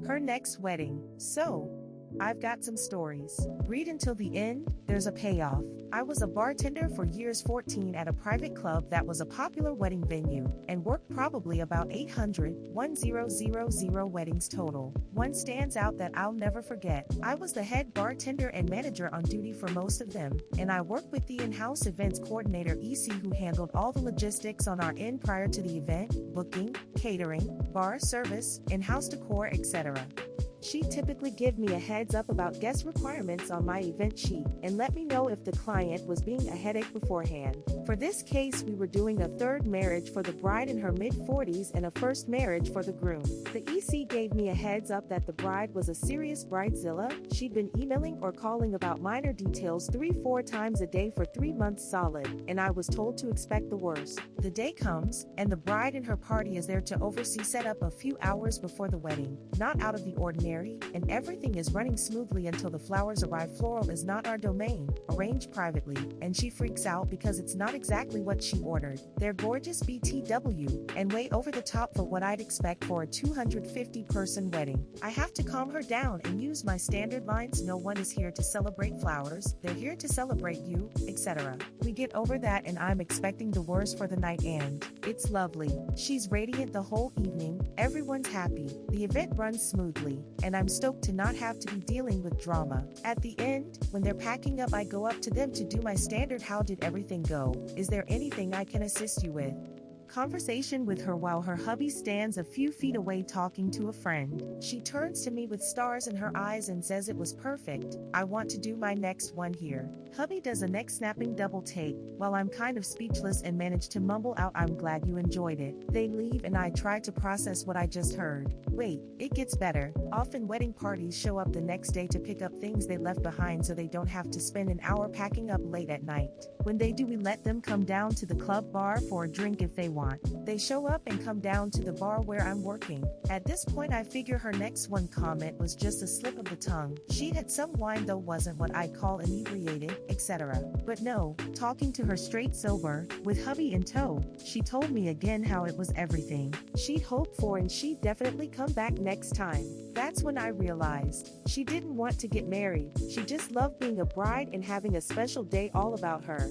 Her next wedding. So, I've got some stories. Read until the end, there's a payoff. I was a bartender for years 14 at a private club that was a popular wedding venue, and worked probably about 800 weddings total. One stands out that I'll never forget. I was the head bartender and manager on duty for most of them, and I worked with the in-house events coordinator EC who handled all the logistics on our end prior to the event, booking, catering, bar service, in-house decor, etc. She'd typically give me a heads up about guest requirements on my event sheet and let me know if the client was being a headache beforehand. For this case, we were doing a third marriage for the bride in her mid-40s and a first marriage for the groom. The EC gave me a heads up that the bride was a serious bridezilla. She'd been emailing or calling about minor details 3-4 times a day for 3 months solid, and I was told to expect the worst. The day comes, and the bride and her party is there to oversee setup a few hours before the wedding. Not out of the ordinary, and everything is running smoothly until the flowers arrive. Floral is not our domain, arranged privately, and she freaks out because it's not exactly what she ordered. They're gorgeous BTW, and way over the top for what I'd expect for a 250-person wedding. I have to calm her down and use my standard lines: no one is here to celebrate flowers, they're here to celebrate you, etc. We get over that and I'm expecting the worst for the night, and it's lovely. She's radiant the whole evening, everyone's happy, the event runs smoothly, and I'm stoked to not have to be dealing with drama. At the end, when they're packing up, I go up to them to do my standard "how did everything go? Is there anything I can assist you with?" Conversation with her while her hubby stands a few feet away talking to a friend. She turns to me with stars in her eyes and says it was perfect. I want to do my next one here. Hubby does a neck-snapping double take, while I'm kind of speechless and manage to mumble out, "I'm glad you enjoyed it." They leave and I try to process what I just heard. Wait, it gets better. Often wedding parties show up the next day to pick up things they left behind so they don't have to spend an hour packing up late at night. When they do, we let them come down to the club bar for a drink if they want. They show up and come down to the bar where I'm working. At this point I figure her next one comment was just a slip of the tongue. She had some wine though, wasn't what I'd call inebriated, etc. But no, talking to her straight sober, with hubby in tow, she told me again how it was everything she'd hoped for and she'd definitely come back next time. That's when I realized she didn't want to get married, she just loved being a bride and having a special day all about her.